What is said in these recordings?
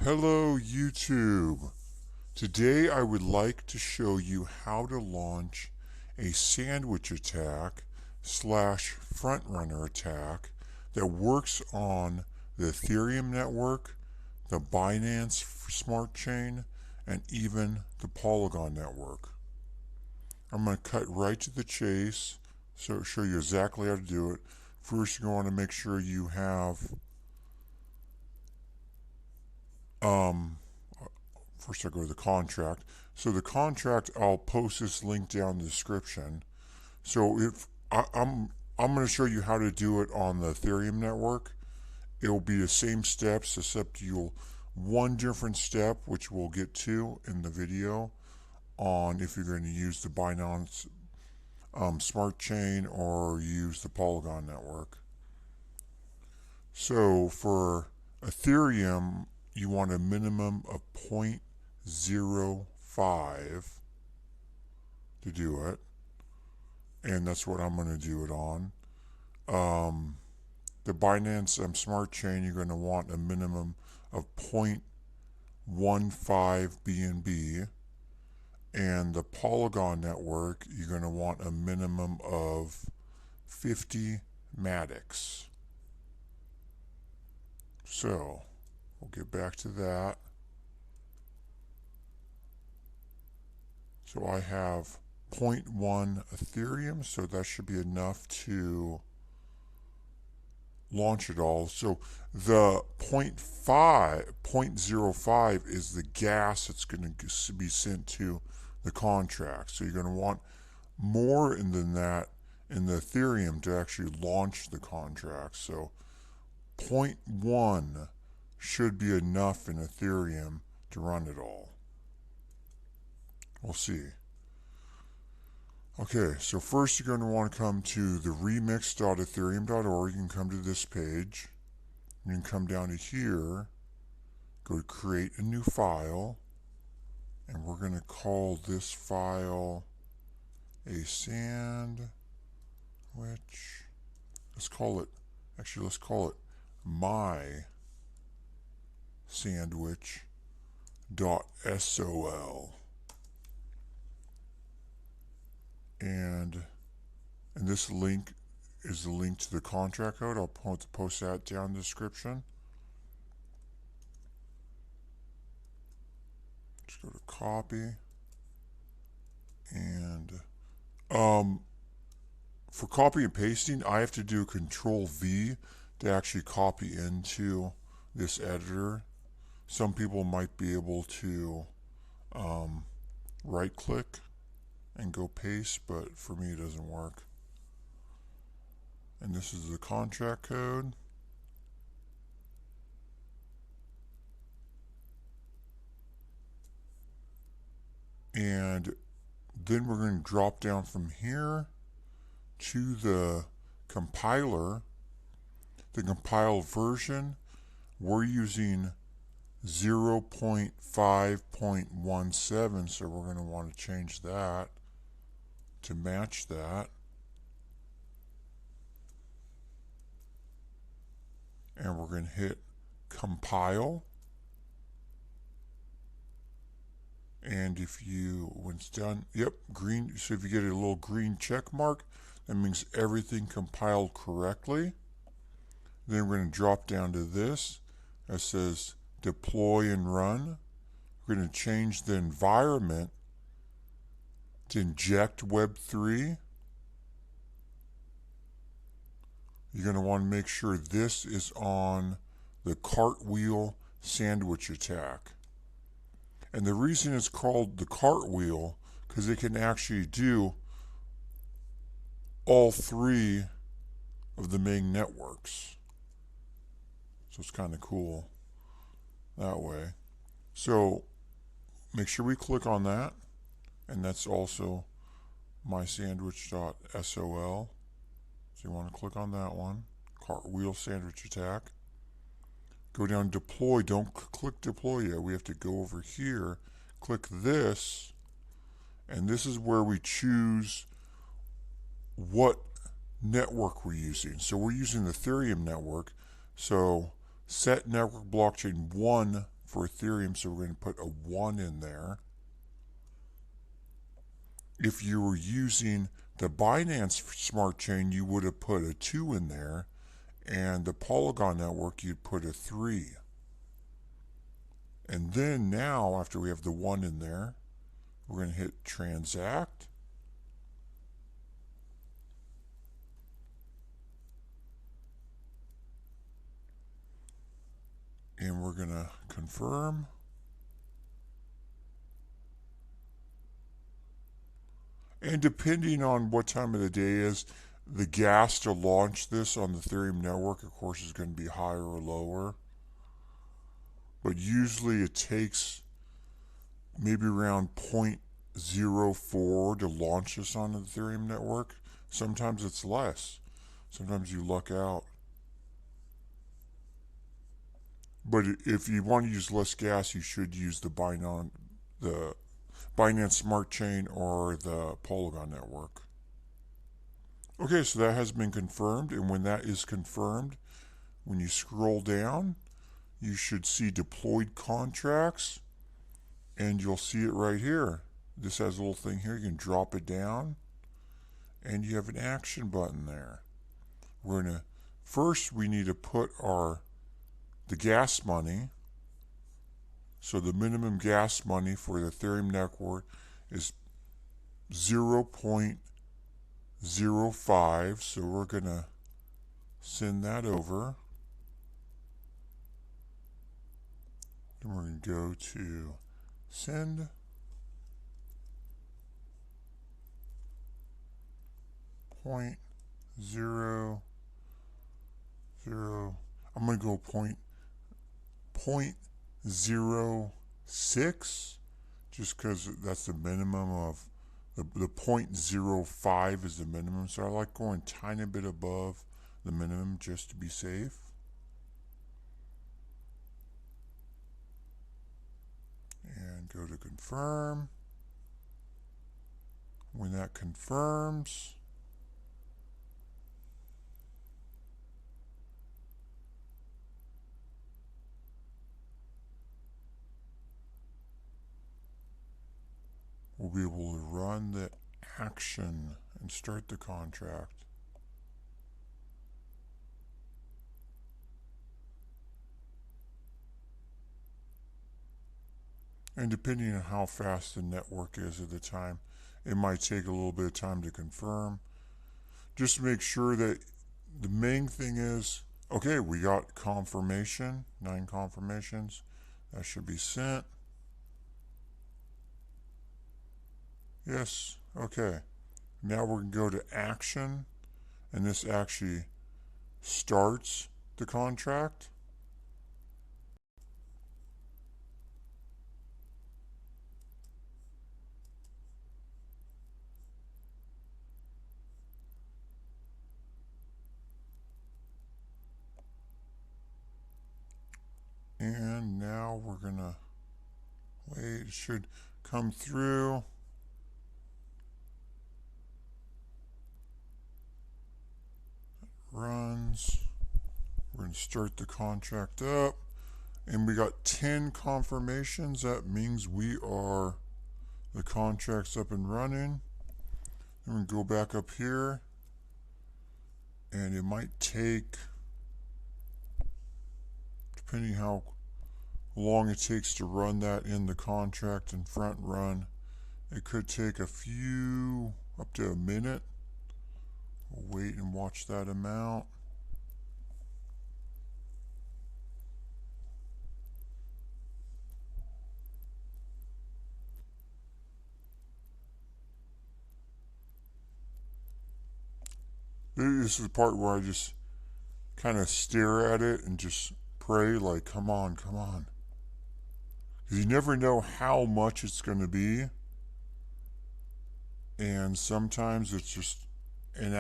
Hello YouTube. Today I would like to show you how to launch a sandwich attack slash frontrunner attack that works on the Ethereum network, the Binance Smart Chain, and even the Polygon network. I'm going to cut right to the chase, so show you exactly how to do it. First, you want to make sure you have first I go to the contract. So the contract, I'll post this link down in the description. So if I'm going to show you how to do it on the Ethereum network. It will be the same steps, except you'll one different step, which we'll get to in the video, on if you're going to use the Binance Smart Chain or use the Polygon network. So for Ethereum, you want a minimum of 0.05 to do it, and that's what I'm going to do it on. The Binance Smart Chain, you're going to want a minimum of 0.15 BNB, and the Polygon network, you're going to want a minimum of 50 Maddox. So we'll get back to that. So I have 0.1 Ethereum, so that should be enough to launch it all. So the 0.05 is the gas that's going to be sent to the contract. So you're going to want more than that in the Ethereum to actually launch the contract. So 0.1 should be enough in Ethereum to run it all. We'll see. Okay, so first you're going to want to come to the remix.ethereum.org. You can come to this page. You can come down to here, go to create a new file, and we're going to call this file a sandwich. Let's call it my sandwich.sol. And this link is the link to the contract code. I'll post that down in the description. Just go to copy. And for copy and pasting, I have to do Control V to actually copy into this editor. Some people might be able to right click and go paste, but for me it doesn't work. And this is the contract code. And then we're going to drop down from here to the compiler. The compiled version, we're using 0.5.17, so we're going to want to change that to match that. And we're going to hit compile. And when it's done, yep, green. So if you get a little green check mark, that means everything compiled correctly. Then we're going to drop down to this that says deploy and run. We're going to change the environment to inject Web3. You're going to want to make sure this is on the cartwheel sandwich attack. And the reason it's called the cartwheel, because it can actually do all three of the main networks. So it's kind of cool that way. So make sure we click on that. And that's also my sandwich.sol. So you want to click on that one. Cartwheel sandwich attack. Go down deploy. Don't click deploy yet. We have to go over here. Click this. And this is where we choose what network we're using. So we're using the Ethereum network. So set network blockchain 1 for Ethereum, so we're going to put a 1 in there. If you were using the Binance Smart Chain, you would have put a 2 in there, and the Polygon Network, you'd put a 3. And then now, after we have the 1 in there, we're going to hit Transact. And we're going to confirm. And depending on what time of the day is, the gas to launch this on the Ethereum network, of course, is going to be higher or lower. But usually it takes maybe around 0.04 to launch this on the Ethereum network. Sometimes it's less. Sometimes you luck out. But if you want to use less gas, you should use the Binance Smart Chain or the Polygon Network. Okay, so that has been confirmed, and when that is confirmed, when you scroll down, you should see deployed contracts, and you'll see it right here. This has a little thing here. You can drop it down, and you have an action button there. First we need to put the gas money. So the minimum gas money for the Ethereum network is 0.05. So we're going to send that over. Then we're going to go to send. Point zero zero. I'm going to go point 0.06, just because that's the minimum of the 0.05 is the minimum. So I like going a tiny bit above the minimum just to be safe. And go to confirm. When that confirms, we'll be able to run the action and start the contract. And depending on how fast the network is at the time, it might take a little bit of time to confirm. Just make sure that the main thing is, okay, we got confirmation, 9 confirmations. That should be sent. Yes, okay. Now we're going to go to action, and this actually starts the contract. And now we're going to wait. It should come through. Runs. We're going to start the contract up. And we got 10 confirmations. That means the contract's up and running. And we go back up here. And it might take, depending how long it takes to run that in the contract and front run, it could take up to a minute. We'll wait and watch that amount. This is the part where I just kind of stare at it and just pray, like, come on, come on. Because you never know how much it's going to be. And sometimes it's just an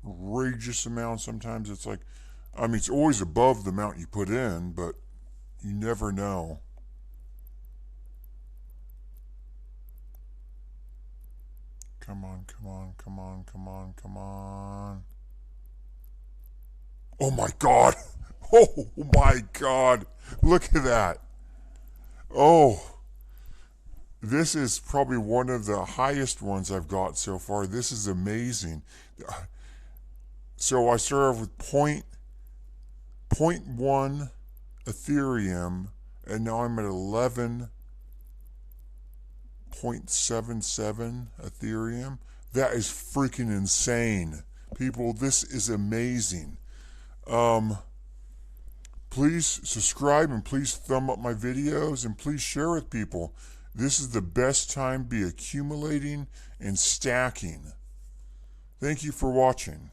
outrageous amount. Sometimes it's like, I mean, it's always above the amount you put in, but you never know. Come on, come on, come on, come on, come on. Oh my God! Oh my God. Look at that. Oh, this is probably one of the highest ones I've got so far. This is amazing. So I started off with point 0.1 Ethereum, and now I'm at 11.77 Ethereum. That is freaking insane. People, this is amazing. Please subscribe and please thumb up my videos and please share with people. This is the best time to be accumulating and stacking. Thank you for watching.